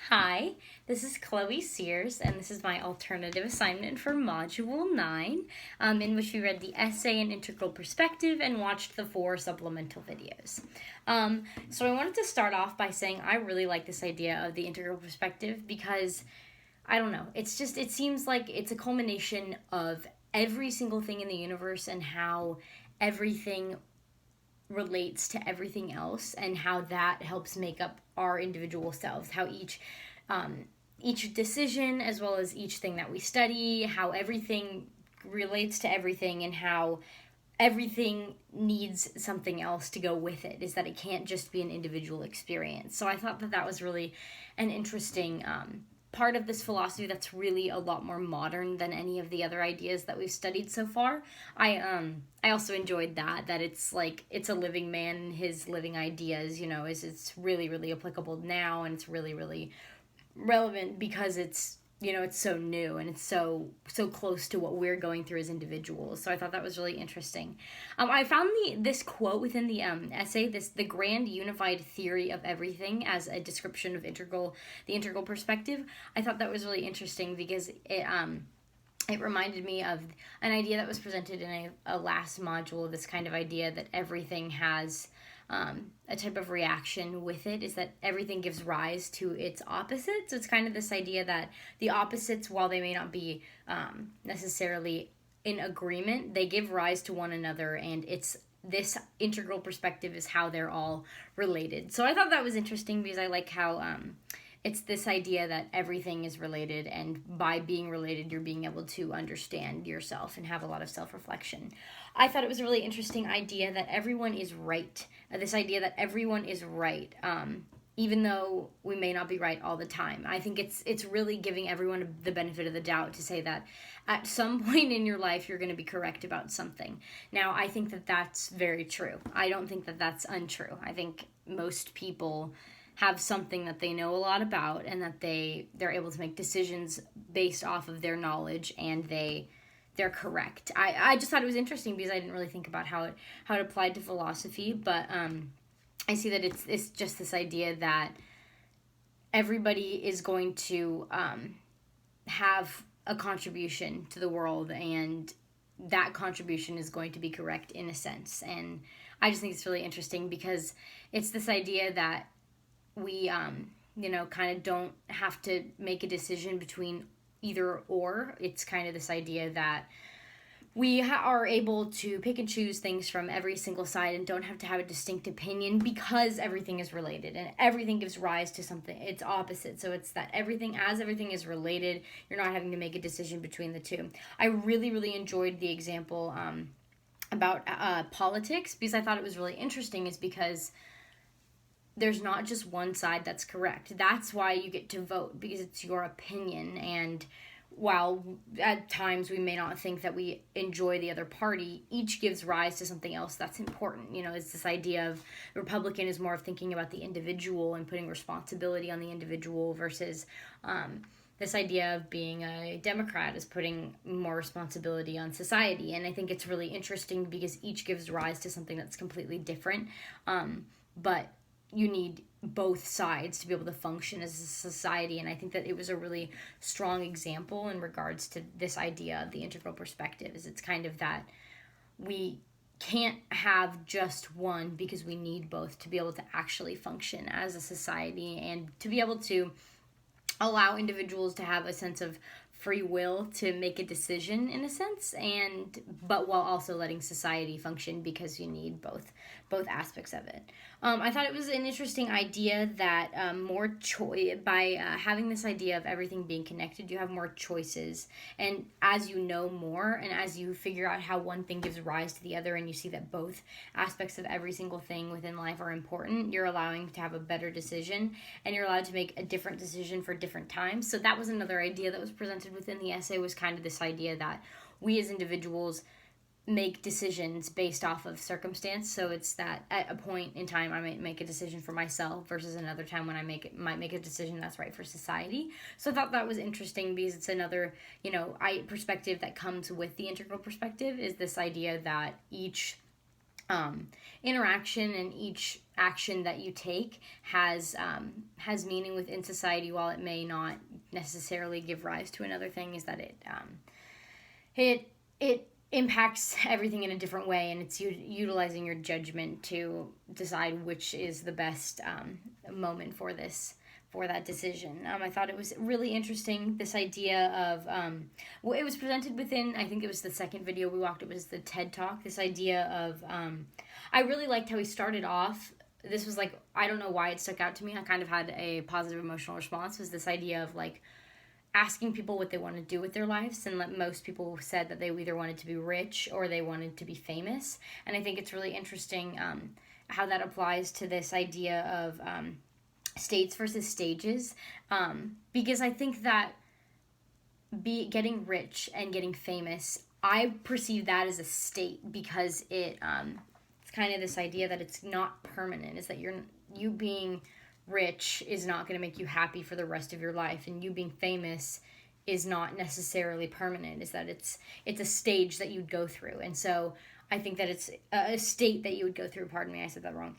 Hi, this is Chloe Sears, and this is my alternative assignment for Module 9, in which we read the essay and integral perspective and watched the 4 supplemental videos. So I wanted to start off by saying I really like this idea of the integral perspective because, I don't know, it seems like it's a culmination of every single thing in the universe and how everything relates to everything else and how that helps make up our individual selves, how each decision as well as each thing that we study, how everything relates to everything and how everything needs something else to go with it, is that it can't just be an individual experience. So I thought that was really an interesting part of this philosophy that's really a lot more modern than any of the other ideas that we've studied so far. I also enjoyed that it's like it's a living man and his living ideas, it's really, really applicable now, and it's really, really relevant because it's so new and it's so close to what we're going through as individuals. So I thought that was really interesting. I found this quote within the essay, the grand unified theory of everything, as a description of the integral perspective. I thought that was really interesting because it reminded me of an idea that was presented in a last module. This kind of idea that everything has a type of reaction with it, is that everything gives rise to its opposites. It's kind of this idea that the opposites, while they may not be necessarily in agreement, they give rise to one another, and it's this integral perspective is how they're all related. So I thought that was interesting because I like how it's this idea that everything is related, and by being related, you're being able to understand yourself and have a lot of self-reflection. I thought it was a really interesting idea that everyone is right. This idea that everyone is right, even though we may not be right all the time. I think it's really giving everyone the benefit of the doubt to say that at some point in your life, you're going to be correct about something. Now, I think that that's very true. I don't think that that's untrue. I think most people have something that they know a lot about, and that they're able to make decisions based off of their knowledge, and they're correct. I just thought it was interesting because I didn't really think about how it applied to philosophy, but I see that it's just this idea that everybody is going to have a contribution to the world, and that contribution is going to be correct in a sense. And I just think it's really interesting because it's this idea that we, kind of don't have to make a decision between either or. It's kind of this idea that we are able to pick and choose things from every single side and don't have to have a distinct opinion because everything is related and everything gives rise to something. It's opposite. So it's that everything is related, you're not having to make a decision between the two. I really, really enjoyed the example about politics because I thought it was really interesting, is because there's not just one side that's correct. That's why you get to vote, because it's your opinion. And while at times we may not think that we enjoy the other party, each gives rise to something else that's important. It's this idea of Republican is more of thinking about the individual and putting responsibility on the individual, versus this idea of being a Democrat is putting more responsibility on society. And I think it's really interesting because each gives rise to something that's completely different. But you need both sides to be able to function as a society, and I think that it was a really strong example in regards to this idea of the integral perspective. Is it's kind of that we can't have just one because we need both to be able to actually function as a society, and to be able to allow individuals to have a sense of free will to make a decision in a sense, but while also letting society function, because you need both aspects of it. I thought it was an interesting idea that by having this idea of everything being connected, you have more choices, and as you know more and as you figure out how one thing gives rise to the other, and you see that both aspects of every single thing within life are important, you're allowing to have a better decision, and you're allowed to make a different decision for different times. So that was another idea that was presented within the essay, was kind of this idea that we as individuals make decisions based off of circumstance. So it's that at a point in time I might make a decision for myself versus another time when I might make a decision that's right for society. So I thought that was interesting because it's another perspective that comes with the integral perspective, is this idea that each interaction, and each action that you take has meaning within society, while it may not necessarily give rise to another thing, is that it impacts everything in a different way, and it's utilizing your judgment to decide which is the best moment for that decision. I thought it was really interesting, this idea of, it was presented within, I think it was the second video we watched, it was the TED Talk, this idea of, I really liked how he started off. This was like, I don't know why it stuck out to me, I kind of had a positive emotional response, was this idea of like, asking people what they want to do with their lives, and most people said that they either wanted to be rich or they wanted to be famous. And I think it's really interesting how that applies to this idea of states versus stages, because I think that getting rich and getting famous, I perceive that as a state, because it's kind of this idea that it's not permanent, is that you being rich is not going to make you happy for the rest of your life, and you being famous is not necessarily permanent, is that it's a stage that you'd go through. And so I think that it's a state that you would go through, pardon me, I said that wrong,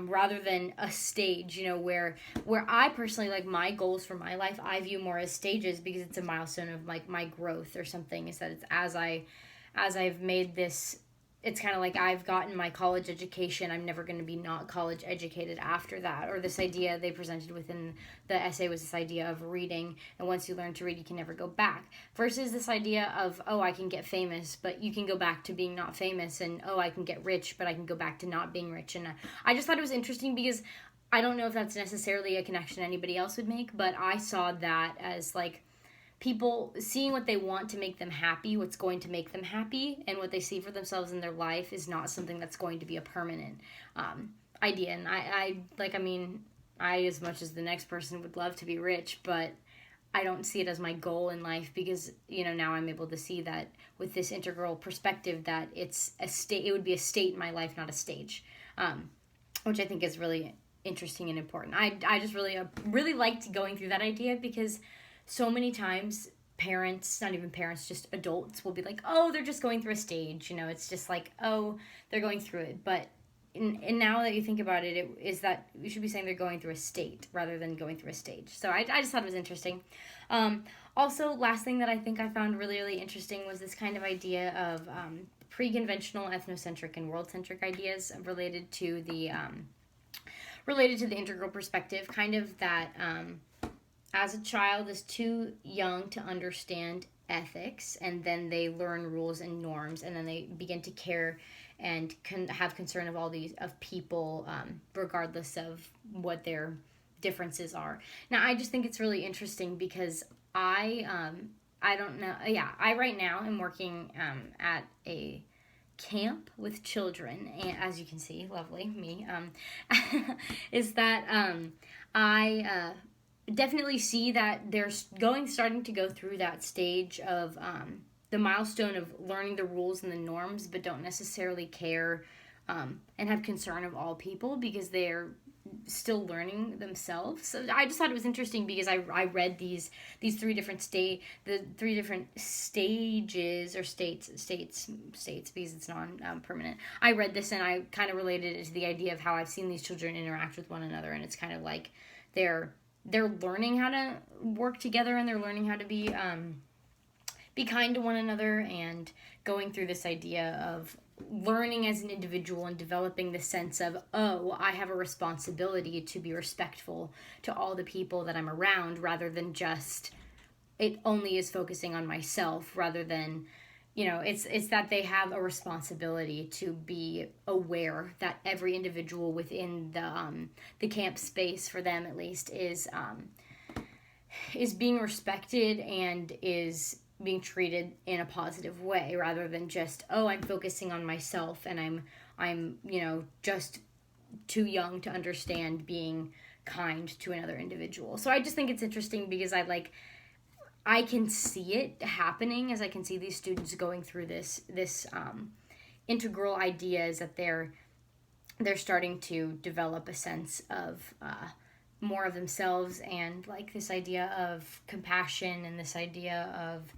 rather than a stage, where I personally, like, my goals for my life, I view more as stages, because it's a milestone of like my growth or something, is that it's as I've made this. It's kind of like I've gotten my college education, I'm never going to be not college educated after that. Or this idea they presented within the essay was this idea of reading, and once you learn to read, you can never go back. Versus this idea of, oh, I can get famous, but you can go back to being not famous, and oh, I can get rich, but I can go back to not being rich. And I just thought it was interesting, because I don't know if that's necessarily a connection anybody else would make, but I saw that as like, people seeing what they want to make them happy, what's going to make them happy, and what they see for themselves in their life is not something that's going to be a permanent idea. And I, as much as the next person, would love to be rich, but I don't see it as my goal in life, because, now I'm able to see that with this integral perspective, that it's a state, it would be a state in my life, not a stage, which I think is really interesting and important. I just really liked going through that idea, because so many times parents, not even parents, just adults will be like, oh, they're just going through a stage, it's just like, oh, they're going through it. But and now that you think about it, it is that we should be saying they're going through a state rather than going through a stage. So I just thought it was interesting. Also, last thing that I think I found really, really interesting was this kind of idea of pre-conventional ethnocentric and world-centric ideas related to the integral perspective, kind of that as a child is too young to understand ethics, and then they learn rules and norms, and then they begin to care and have concern of people, regardless of what their differences are. Now, I just think it's really interesting, because I don't know, I right now am working at a camp with children, and as you can see, lovely me, is that I definitely see that they're starting to go through that stage of the milestone of learning the rules and the norms, but don't necessarily care and have concern of all people, because they're still learning themselves. So I just thought it was interesting, because I read these three different stages or states because it's non-permanent. I read this, and I kind of related it to the idea of how I've seen these children interact with one another, and it's kind of like they're learning how to work together, and they're learning how to be kind to one another, and going through this idea of learning as an individual and developing the sense of, oh, I have a responsibility to be respectful to all the people that I'm around, rather than just it only is focusing on myself, rather than, it's that they have a responsibility to be aware that every individual within the camp space, for them at least, is being respected and is being treated in a positive way, rather than just, oh, I'm focusing on myself, and I'm just too young to understand being kind to another individual. So I just think it's interesting, because I can see it happening, as I can see these students going through this integral ideas, that they're starting to develop a sense of more of themselves, and like this idea of compassion, and this idea of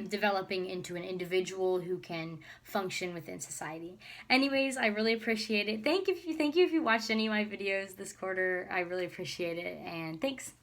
developing into an individual who can function within society. Anyways, I really appreciate it. Thank you if you watched any of my videos this quarter. I really appreciate it, and thanks.